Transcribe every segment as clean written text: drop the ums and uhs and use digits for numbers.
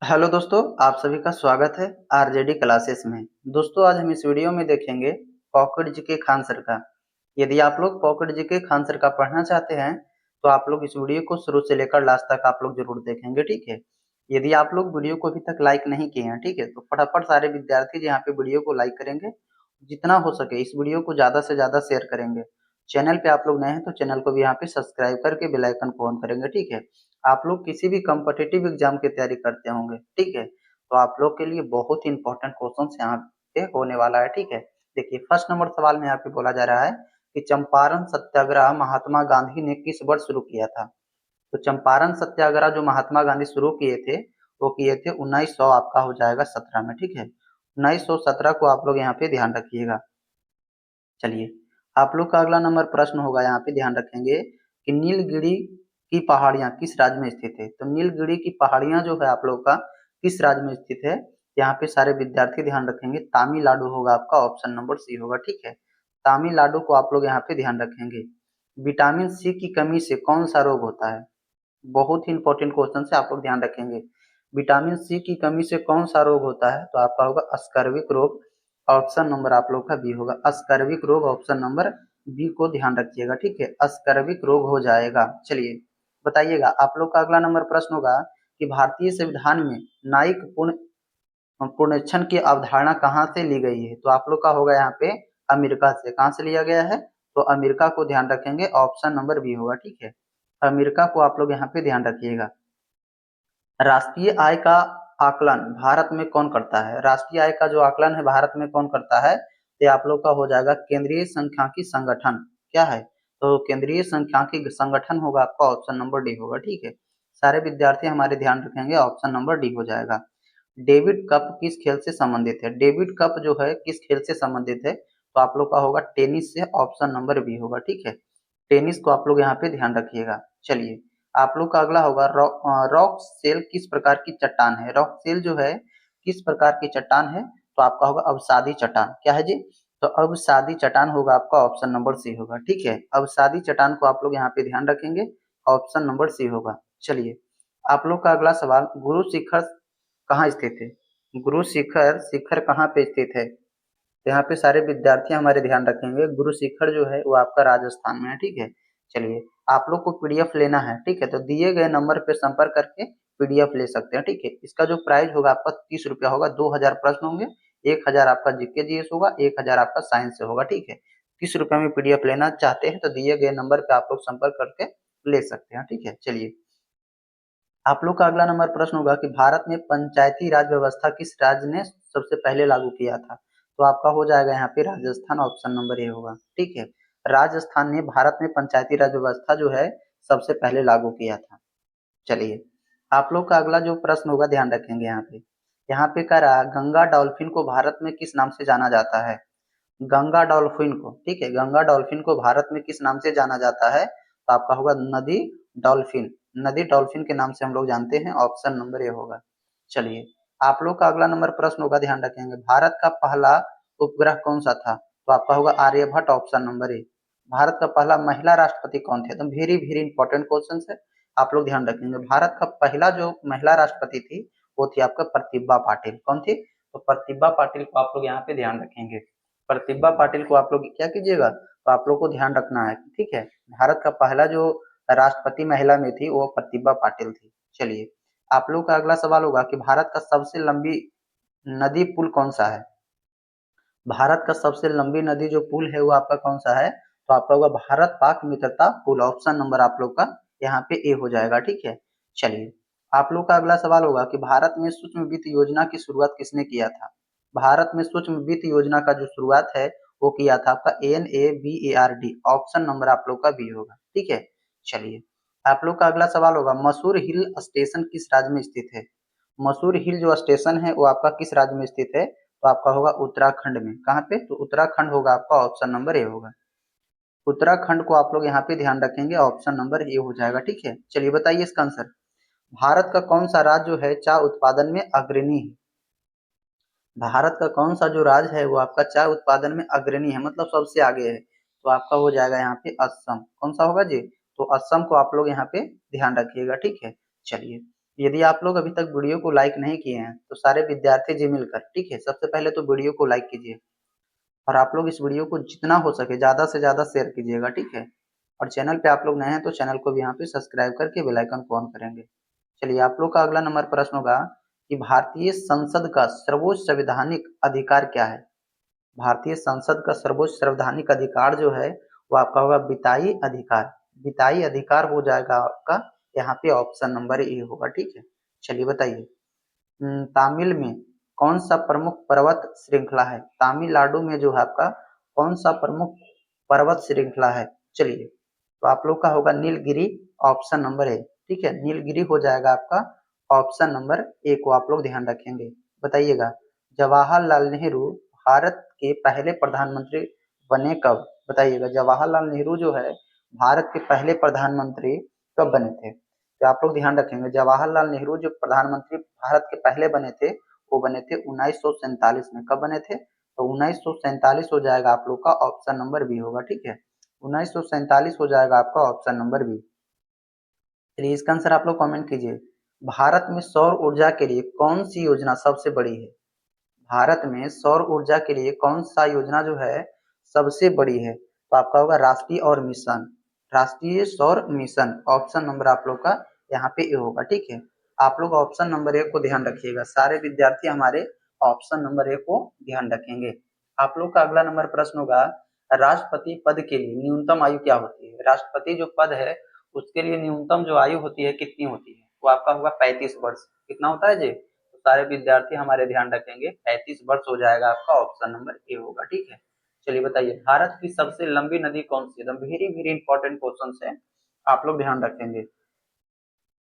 Hello दोस्तों, आप सभी का स्वागत है आरजेडी क्लासेस में। दोस्तों, आज हम इस वीडियो में देखेंगे पॉकेट जीके खान सर का। यदि आप लोग पॉकेट जीके खान सर का पढ़ना चाहते हैं तो आप लोग इस वीडियो को शुरू से लेकर लास्ट तक आप लोग जरूर देखेंगे, ठीक है। यदि आप लोग वीडियो को अभी तक लाइक नहीं किए हैं, ठीक है, तो फटाफट सारे विद्यार्थी जो यहाँ पे वीडियो को लाइक करेंगे, जितना हो सके इस वीडियो को ज्यादा से ज्यादा शेयर करेंगे। चैनल पे आप लोग नए हैं तो चैनल को भी यहाँ पे सब्सक्राइब करके बेल आइकन को ऑन करेंगे, ठीक है। आप लोग किसी भी कॉम्पिटिटिव एग्जाम की तैयारी करते होंगे, ठीक है, तो आप लोग के लिए बहुत ही इंपॉर्टेंट क्वेश्चन यहाँ पे होने वाला है, ठीक है। देखिए, फर्स्ट नंबर सवाल में यहाँ पे बोला जा रहा है कि चंपारण सत्याग्रह महात्मा गांधी ने किस वर्ष शुरू किया था। तो चंपारण सत्याग्रह जो महात्मा गांधी शुरू किए थे वो किए थे 1900, आपका हो जाएगा 17 में, ठीक है। 1917 को आप लोग यहाँ पे ध्यान रखिएगा। चलिए, आप लोग का अगला नंबर प्रश्न होगा, यहाँ पे ध्यान रखेंगे कि नीलगिरी की पहाड़ियां किस राज्य में स्थित है। तो नीलगिरी की पहाड़ियां जो है आप लोग का किस राज्य में स्थित है, यहाँ पे सारे विद्यार्थी ध्यान रखेंगे। तमिलनाडु होगा आपका, ऑप्शन नंबर सी होगा, ठीक है। तमिलनाडु को आप लोग यहाँ पे ध्यान रखेंगे। विटामिन सी की कमी से कौन सा रोग होता है, बहुत ही इंपॉर्टेंट क्वेश्चन से आप लोग ध्यान रखेंगे। विटामिन सी की कमी से कौन सा रोग होता है, तो आपका होगा अस्कर्विक रोग। ऑप्शन नंबर आप लोग का बी होगा, अस्कर्विक रोग। ऑप्शन नंबर बी को ध्यान रखिएगा, ठीक है, अस्कर्विक रोग हो जाएगा। चलिए बताइएगा, आप लोग का अगला नंबर प्रश्न होगा कि भारतीय संविधान में न्यायिक पुनरीक्षण की अवधारणा कहाँ से ली गई है। तो आप लोग का होगा यहाँ पे अमेरिका से। कहाँ से लिया गया है, तो अमेरिका को ध्यान रखेंगे। ऑप्शन नंबर बी होगा, ठीक है, अमेरिका को आप लोग यहाँ पे ध्यान रखिएगा। राष्ट्रीय आय का आकलन भारत में कौन करता है। राष्ट्रीय आय का जो आकलन है भारत में कौन करता है, तो आप लोग का हो जाएगा केंद्रीय सांख्यिकी संगठन। क्या है, तो केंद्रीय सांख्यिकी संगठन होगा आपका। ऑप्शन नंबर डी होगा, ठीक है। सारे विद्यार्थी हमारे ध्यान रखेंगे, ऑप्शन नंबर डी हो जाएगा। डेविड कप किस खेल से संबंधित है। डेविड कप जो है किस खेल से संबंधित है, तो आप लोग का होगा टेनिस से। ऑप्शन नंबर बी होगा, ठीक है, टेनिस को आप लोग यहाँ पे ध्यान रखिएगा। चलिए, आप लोग का अगला होगा रॉक सेल किस प्रकार की चट्टान है। रॉक सेल जो है किस प्रकार की चट्टान है, तो आपका होगा अवसादी चट्टान। क्या है जी, तो अवसादी चट्टान होगा आपका। ऑप्शन नंबर सी होगा, ठीक है, अवसादी चट्टान को आप लोग यहाँ पे ध्यान रखेंगे। ऑप्शन नंबर सी होगा। चलिए, आप लोग का अगला सवाल, गुरु शिखर कहाँ स्थित है। गुरु शिखर शिखर कहाँ पे स्थित है, तो यहाँ पे सारे विद्यार्थी हमारे ध्यान रखेंगे। गुरु शिखर जो है वो आपका राजस्थान में है, ठीक है। चलिए, आप लोग को पीडीएफ लेना है, ठीक है, तो दिए गए नंबर पे संपर्क करके पीडीएफ ले सकते हैं, ठीक है। इसका जो प्राइस होगा आपका 30 रुपया होगा। 2000 प्रश्न होंगे, 1000 आपका जीके जीएस होगा, 1000 आपका साइंस से होगा, ठीक है। 30 रुपया में पीडीएफ लेना चाहते हैं तो दिए गए नंबर पे आप लोग संपर्क करके ले सकते हैं, ठीक है। चलिए, आप लोग का अगला नंबर प्रश्न होगा कि भारत में पंचायती राज व्यवस्था किस राज्य ने सबसे पहले लागू किया था। तो आपका हो जाएगा यहाँ पे राजस्थान। ऑप्शन नंबर ए होगा, ठीक है, राजस्थान ने भारत में पंचायती राज व्यवस्था जो है सबसे पहले लागू किया था। चलिए, आप लोग का अगला जो प्रश्न होगा ध्यान रखेंगे। यहाँ पे कह रहा है गंगा डॉल्फिन को भारत में किस नाम से जाना जाता है। गंगा डॉल्फिन को, ठीक है, गंगा डॉल्फिन को भारत में किस नाम से जाना जाता है, तो आपका होगा नदी डॉल्फिन। नदी डॉल्फिन के नाम से हम लोग जानते हैं। ऑप्शन नंबर ए होगा। चलिए, आप लोग का अगला नंबर प्रश्न होगा, ध्यान रखेंगे, भारत का पहला उपग्रह कौन सा था, तो आपका होगा Aryabhata. Option number A. Bharat का पहला महिला राष्ट्रपति कौन थे, तो वेरी वेरी इंपॉर्टेंट क्वेश्चन है, आप लोग ध्यान रखेंगे। भारत का पहला जो महिला राष्ट्रपति थी वो थी आपका प्रतिभा पाटिल। कौन थी, तो प्रतिभा पाटिल को आप लोग यहाँ पे ध्यान रखेंगे। प्रतिभा पाटिल को आप लोग क्या कीजिएगा, तो आप लोग को ध्यान रखना है, ठीक है। भारत का पहला जो राष्ट्रपति महिला में थी वो प्रतिभा पाटिल थी। चलिए, आप लोग का अगला सवाल होगा कि भारत का सबसे लंबी नदी पुल कौन सा है। भारत का सबसे लंबी नदी जो पुल है वो आपका कौन सा है, तो आपका होगा भारत पाक मित्रता पुल। ऑप्शन नंबर आप लोग का यहाँ पे ए हो जाएगा, ठीक है। चलिए, आप लोग का अगला सवाल होगा कि भारत में सूक्ष्म वित्त योजना की शुरुआत किसने किया था। भारत में सूक्ष्म वित्त योजना का जो शुरुआत है वो किया था आपका NABARD। ऑप्शन नंबर आप लोग का बी होगा, ठीक है। चलिए, आप लोग का अगला सवाल होगा मसूर हिल स्टेशन किस राज्य में स्थित है। मसूर हिल जो स्टेशन है वो आपका किस राज्य में स्थित है, तो आपका होगा उत्तराखंड में। कहाँ पे, तो उत्तराखंड होगा आपका। ऑप्शन नंबर ए होगा। उत्तराखंड को आप लोग यहाँ पे ध्यान रखेंगे। ऑप्शन नंबर ए हो जाएगा, ठीक है। चलिए बताइए इसका आंसर, भारत का कौन सा राज्य जो है चाय उत्पादन में अग्रणी है। भारत का कौन सा जो राज्य है वो आपका चाय उत्पादन में अग्रणी है, मतलब सबसे आगे है, तो आपका हो जाएगा यहाँ पे असम। कौन सा होगा जी, तो असम को आप लोग यहाँ पे ध्यान रखिएगा, ठीक है। चलिए, यदि आप लोग अभी तक वीडियो को लाइक नहीं किए हैं तो सारे विद्यार्थी जी मिलकर, ठीक है, सबसे पहले तो वीडियो को लाइक कीजिए और आप लोग इस वीडियो को जितना हो सके ज़्यादा से ज़्यादा शेयर कीजिएगा, ठीक है। और चैनल पे आप लोग नए हैं तो चैनल को भी यहाँ पे सब्सक्राइब करके बेल आइकन को ऑन करेंगे। चलिए, आप लोग का अगला नंबर प्रश्न होगा कि भारतीय संसद का सर्वोच्च संवैधानिक अधिकार क्या है? भारतीय संसद का सर्वोच्च संवैधानिक अधिकार जो है वो आपका होगा वित्तीय अधिकार। वित्तीय अधिकार हो जाएगा आपका यहाँ पे ऑप्शन नंबर ए होगा, ठीक है। चलिए बताइए, तामिल में कौन सा प्रमुख पर्वत श्रृंखला है? तमिलनाडु में जो है आपका कौन सा प्रमुख पर्वत श्रृंखला है? चलिए, तो आप लोग का होगा नीलगिरी, ऑप्शन नंबर ए, ठीक है। नीलगिरी हो जाएगा आपका ऑप्शन नंबर ए को आप लोग ध्यान रखेंगे। बताइएगा, जवाहरलाल नेहरू भारत के पहले प्रधानमंत्री बने कब? बताइएगा, जवाहरलाल नेहरू जो है भारत के पहले प्रधानमंत्री कब बने थे? तो आप लोग ध्यान रखेंगे, जवाहरलाल नेहरू जो प्रधानमंत्री भारत के पहले बने थे वो बने थे 1947 में। कब बने थे? तो 1947 हो जाएगा आप लोग का ऑप्शन नंबर बी होगा, ठीक है। 1947 हो जाएगा आपका ऑप्शन नंबर बी। चलिए, इसका आंसर आप लोग कमेंट कीजिए। भारत में सौर ऊर्जा के लिए कौन सी योजना सबसे बड़ी है? भारत में सौर ऊर्जा के लिए कौन सा योजना जो है सबसे बड़ी है? तो आपका होगा राष्ट्रीय और मिशन, राष्ट्रीय सौर मिशन, ऑप्शन नंबर आप लोग का यहाँ पे ए होगा, ठीक है। आप लोग ऑप्शन नंबर ए को ध्यान रखिएगा, सारे विद्यार्थी हमारे ऑप्शन नंबर ए को ध्यान रखेंगे। आप लोग का अगला नंबर प्रश्न होगा, राष्ट्रपति पद के लिए न्यूनतम आयु क्या होती है? राष्ट्रपति जो पद है उसके लिए न्यूनतम जो आयु होती है कितनी होती है? वो आपका होगा 35 वर्ष। कितना होता है जी? तो सारे विद्यार्थी हमारे ध्यान रखेंगे, 35 वर्ष हो जाएगा आपका ऑप्शन नंबर ए होगा, ठीक है। चलिए बताइए, भारत की सबसे लंबी नदी कौन सी है? वेरी वेरी इंपॉर्टेंट क्वेश्चन है, आप लोग ध्यान रखेंगे।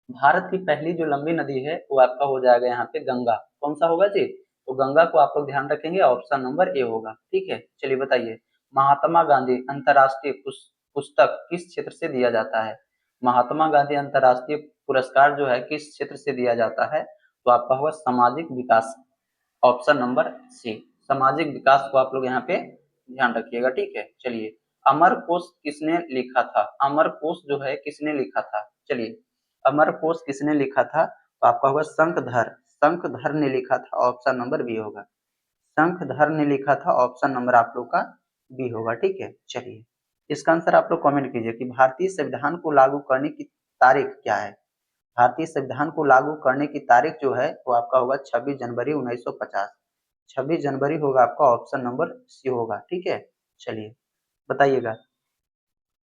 भारत की पहली जो लंबी नदी है वो आपका हो जाएगा यहाँ पे गंगा। कौन सा होगा जी? तो गंगा को आप लोग ध्यान रखेंगे, ऑप्शन नंबर ए होगा, ठीक है। चलिए बताइए, महात्मा गांधी अंतर्राष्ट्रीय पुस्तक किस क्षेत्र से दिया जाता है? महात्मा गांधी अंतर्राष्ट्रीय पुरस्कार जो है किस क्षेत्र से दिया जाता है? तो आपका होगा सामाजिक विकास, ऑप्शन नंबर सी, सामाजिक विकास को आप लोग यहाँ पे ध्यान रखिएगा, ठीक है। चलिए, अमर कोश किसने लिखा था? अमर कोश जो है किसने लिखा था? चलिए, अमर कोश किसने लिखा था? तो आपका होगा शंखधर, शंखधर ने लिखा था, ऑप्शन नंबर बी होगा। शंखधर ने लिखा था, ऑप्शन नंबर आप लोग का बी होगा, ठीक है। चलिए, इसका आंसर आप लोग कमेंट कीजिए कि भारतीय संविधान को लागू करने की तारीख क्या है? भारतीय संविधान को लागू करने की तारीख जो है वो आपका होगा 26 जनवरी 1950। 26 जनवरी होगा आपका ऑप्शन नंबर सी होगा, ठीक है। चलिए बताइएगा,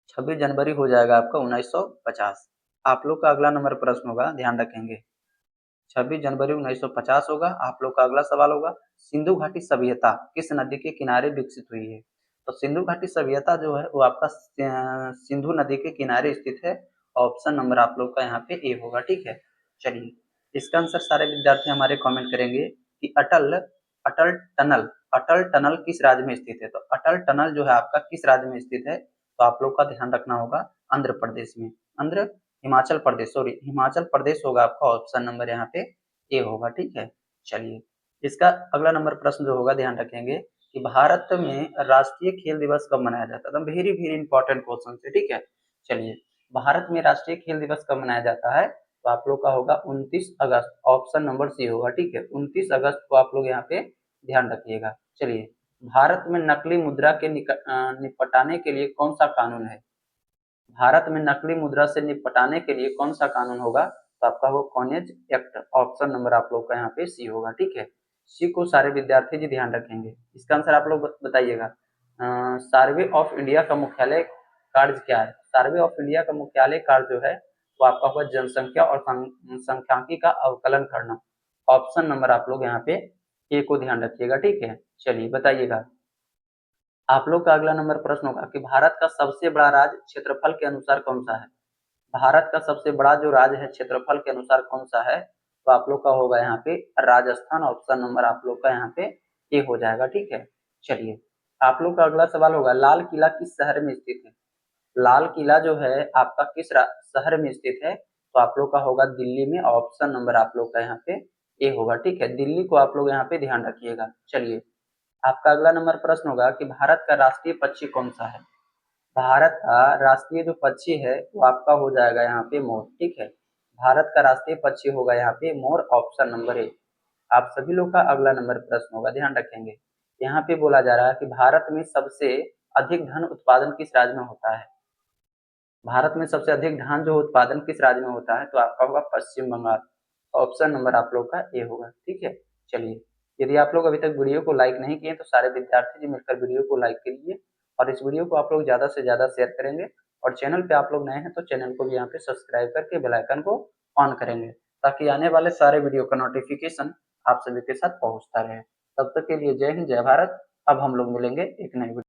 26 जनवरी हो जाएगा आपका 1950। आप लोग का अगला नंबर प्रश्न होगा, ध्यान रखेंगे, 26 जनवरी 1950 होगा। आप लोग का अगला सवाल होगा, सिंधु घाटी सभ्यता किस नदी के किनारे विकसित हुई है? तो सिंधु घाटी सभ्यता जो है वो आपका सिंधु नदी के किनारे स्थित है, ऑप्शन नंबर आप लोग का यहाँ पे ए होगा, ठीक है। चलिए, इसका आंसर सारे विद्यार्थी हमारे कमेंट करेंगे कि अटल अटल टनल, अटल टनल किस राज्य में स्थित है? तो अटल टनल जो है आपका किस राज्य में स्थित है? तो आप लोग का ध्यान रखना होगा आंध्र प्रदेश में, आंध्र हिमाचल प्रदेश, सॉरी हिमाचल प्रदेश होगा आपका ऑप्शन नंबर यहाँ पे ए होगा, ठीक है। चलिए, इसका अगला नंबर प्रश्न जो होगा, ध्यान रखेंगे कि भारत में राष्ट्रीय खेल दिवस कब मनाया जाता है? वेरी वेरी इंपॉर्टेंट क्वेश्चन है, ठीक है। चलिए, भारत में राष्ट्रीय खेल दिवस कब मनाया जाता है? तो आप लोग का होगा 29 अगस्त, ऑप्शन नंबर सी होगा, ठीक है। 29 अगस्त को आप लोग यहाँ पे ध्यान रखिएगा। चलिए, भारत में नकली मुद्रा के निपटाने के लिए कौन सा कानून है? भारत में नकली मुद्रा से निपटाने के लिए कौन सा कानून होगा? तो आपका वो कॉइनेज एक्ट, ऑप्शन नंबर आप लोग का यहाँ पे सी होगा, ठीक है। सी को सारे विद्यार्थी जी ध्यान रखेंगे। इसका आंसर आप लोग बताइएगा, सर्वे ऑफ इंडिया का मुख्यालय कार्य क्या है? सर्वे ऑफ इंडिया का मुख्यालय कार्य जो है वो आपका होगा जनसंख्या और सांख्यिकी का अवकलन करना, ऑप्शन नंबर आप लोग यहाँ पे ए को ध्यान रखिएगा, ठीक है। चलिए बताइएगा, आप लोग का अगला नंबर प्रश्न होगा कि भारत का सबसे बड़ा राज्य क्षेत्रफल के अनुसार कौन सा है? भारत का सबसे बड़ा जो राज्य है क्षेत्रफल के अनुसार कौन सा है? तो आप लोग का होगा यहाँ पे राजस्थान, ऑप्शन नंबर आप लोग का यहाँ पे ए हो जाएगा, ठीक है। चलिए, आप लोग का अगला सवाल होगा, लाल किला किस शहर में स्थित है? लाल किला जो है आपका किस शहर में स्थित है? तो आप लोग का होगा दिल्ली में, ऑप्शन नंबर आप लोग का यहाँ पे ए होगा, ठीक है। दिल्ली को आप लोग यहाँ पे ध्यान रखिएगा। चलिए, आपका अगला नंबर प्रश्न होगा कि भारत का राष्ट्रीय पक्षी कौन सा है? भारत का राष्ट्रीय जो पक्षी है वो आपका हो जाएगा यहाँ पे मोर, ठीक है। भारत का राष्ट्रीय पक्षी होगा यहाँ पे मोर, ऑप्शन नंबर ए। आप सभी लोग का अगला नंबर प्रश्न होगा, ध्यान रखेंगे। यहाँ पे बोला जा रहा है कि भारत में सबसे अधिक धान उत्पादन किस राज्य में होता है। भारत में सबसे अधिक धान जो उत्पादन किस राज्य में होता है, तो आपका होगा पश्चिम बंगाल। ऑप्शन नंबर आप लोग का ए होगा, ठीक है। चलिए, यदि आप लोग अभी तक वीडियो को लाइक नहीं किए तो सारे विद्यार्थी जी मिलकर वीडियो को लाइक कीजिए और इस वीडियो को आप लोग ज़्यादा से ज़्यादा शेयर करेंगे और चैनल पे आप लोग नए हैं तो चैनल को भी यहाँ पे सब्सक्राइब करके बेल आइकन को ऑन करेंगे ताकि आने वाले सारे वीडियो का नोटिफिकेशन आप सभी के साथ पहुँचता रहे। तब तक के लिए जय हिंद, जय भारत। अब हम लोग मिलेंगे एक नए वीडियो।